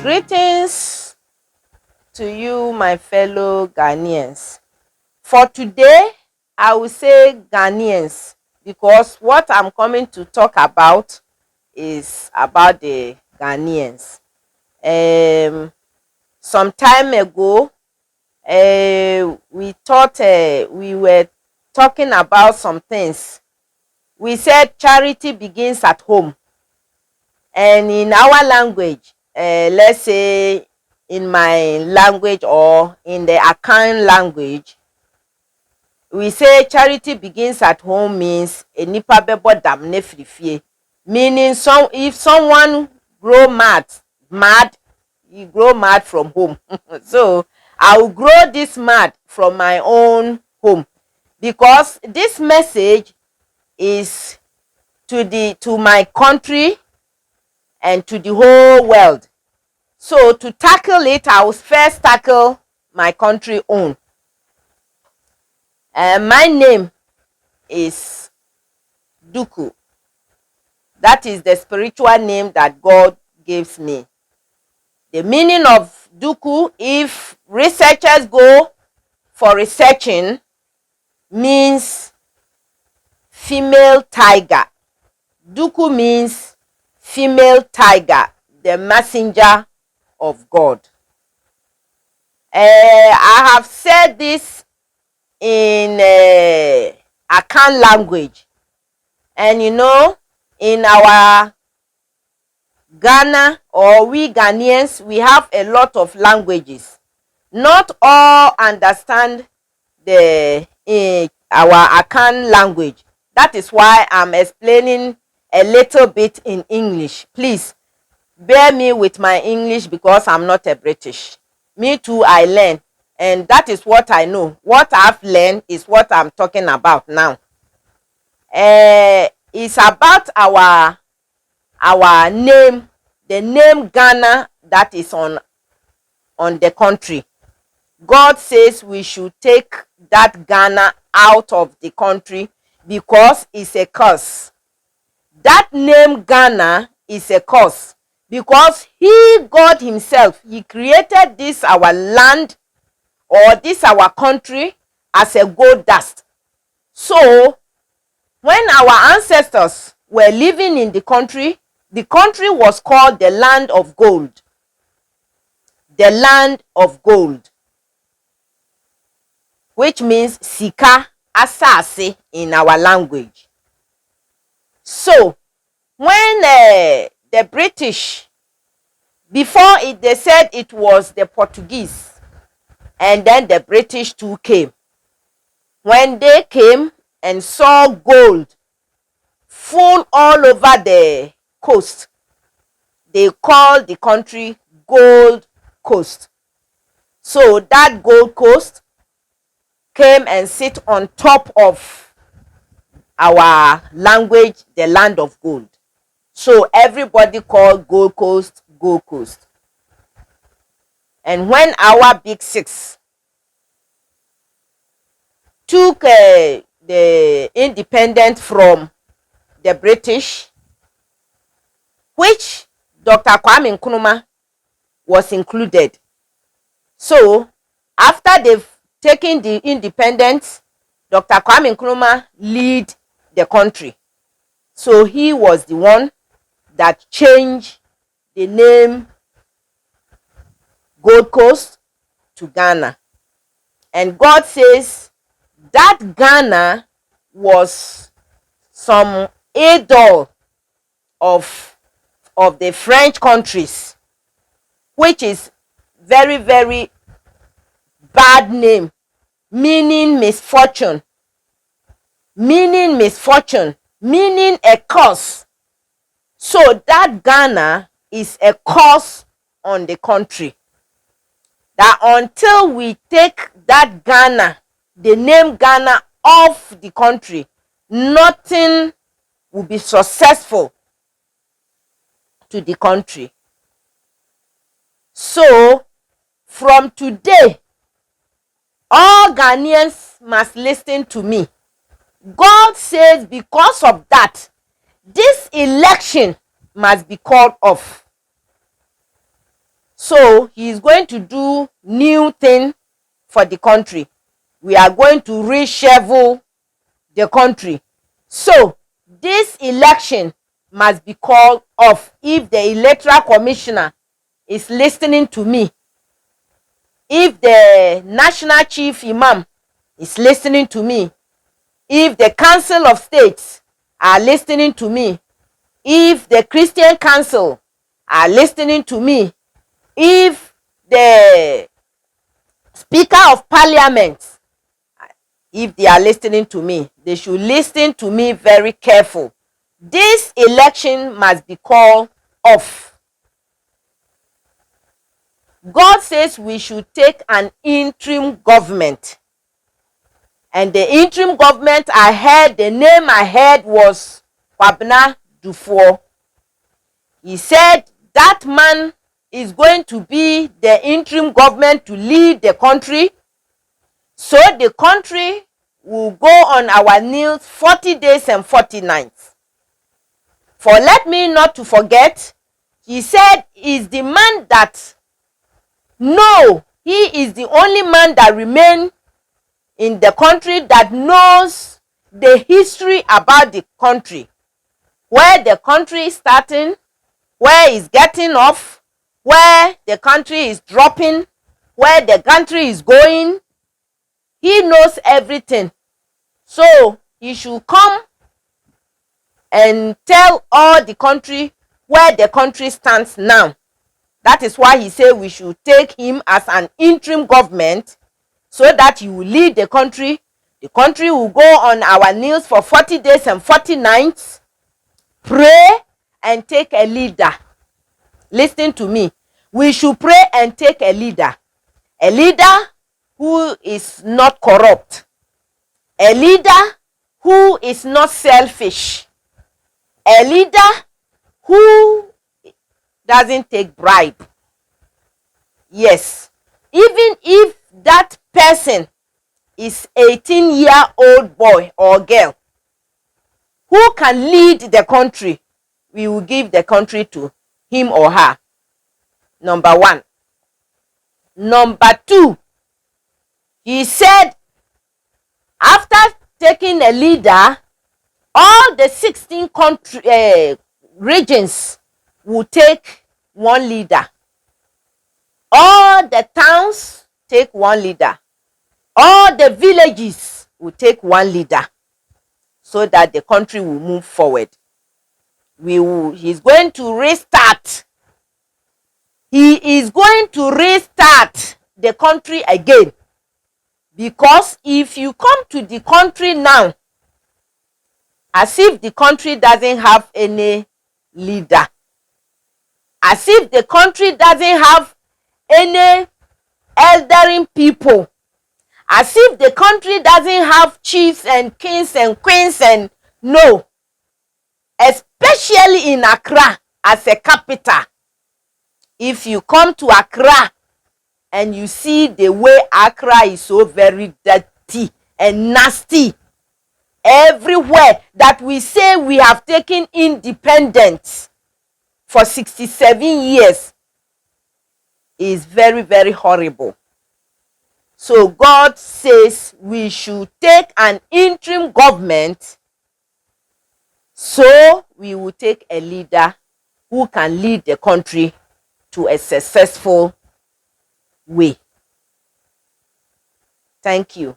Greetings to you, my fellow Ghanaians. For today, I will say Ghanaians because what I'm coming to talk about is about the Ghanaians. Some time ago, we thought we were talking about some things. We said charity begins at home. And in our language, let's say in my language or in the Akan language, we say charity begins at home means enipa bebo damne frifie. Meaning if someone grow mad, you grow mad from home. So I will grow this mad from my own home because this message is to my country and to the whole world. So to tackle it, I will first tackle my country own. My name is Duku. That is the spiritual name that God gives me. The meaning of Duku, if researchers go for researching, means female tiger. Duku means female tiger, the messenger of God. I have said this in Akan language, and in our Ghana, or we Ghanaians, we have a lot of languages. Not all understand our Akan language. That is why I'm explaining a little bit in English. Please bear me with my English because I'm not a British. Me too, I learn. And that is what I know. What I've learned is what I'm talking about now. It's about our name, the name Ghana that is on the country. God says we should take that Ghana out of the country because it's a curse. That name Ghana is a curse because God himself, he created this our land or this our country as a gold dust. So when our ancestors were living in the country was called the land of gold. The land of gold, which means sika asase in our language. So when the British, before it, they said it was the Portuguese, and then the British too came. When they came and saw gold full all over the coast, they called the country Gold Coast. So that Gold Coast came and sit on top of our language, the land of gold. So everybody called Gold Coast Gold Coast. And when our big six took the independence from the British, which Dr. Kwame Nkrumah was included. So after they've taken the independence, Dr. Kwame Nkrumah lead the country. So he was the one that changed the name Gold Coast to Ghana. And God says that Ghana was some idol of the French countries, which is very, very bad name, meaning misfortune, meaning a curse. So that Ghana is a curse on the country. That until we take that Ghana, the name Ghana, off the country, nothing will be successful to the country. So from today, all Ghanaians must listen to me. God says because of that, this election must be called off. So he is going to do new thing for the country. We are going to reshuffle the country. So this election must be called off. If the electoral commissioner is listening to me, if the national chief imam is listening to me, if the council of states are listening to me, if the Christian council are listening to me, if the speaker of parliament, if they are listening to me, they should listen to me very careful. This election must be called off. God says we should take an interim government. And the interim government I heard, the name I heard was Kwabena Dufour. He said that man is going to be the interim government to lead the country. So the country will go on our knees 40 days and 40 nights. For let me not to forget, he said is the man that, no, he is the only man that remains in the country that knows the history about the country. Where the country is starting, where it's getting off, where the country is dropping, where the country is going. He knows everything. So he should come and tell all the country where the country stands now. That is why he said we should take him as an interim government so that he will lead the country. The country will go on our knees for 40 days and 40 nights, pray and take a leader. Listen to me. We should pray and take a leader. A leader who is not corrupt. A leader who is not selfish. A leader who doesn't take bribe. Yes. Even if that person is 18-year-old boy or girl who can lead the country, we will give the country to him or her. Number one. Number two, he said after taking a leader, all the 16 regions will take one leader. All the towns take one leader. All the villages will take one leader so that the country will move forward. He's going to restart. He is going to restart the country again. Because if you come to the country now, as if the country doesn't have any leader, as if the country doesn't have any eldering people, as if the country doesn't have chiefs and kings and queens, and no, especially in Accra as a capital. If you come to Accra and you see the way Accra is so very dirty and nasty, everywhere that we say we have taken independence for 67 years is very, very horrible. So God says we should take an interim government, so we will take a leader who can lead the country to a successful way. Thank you.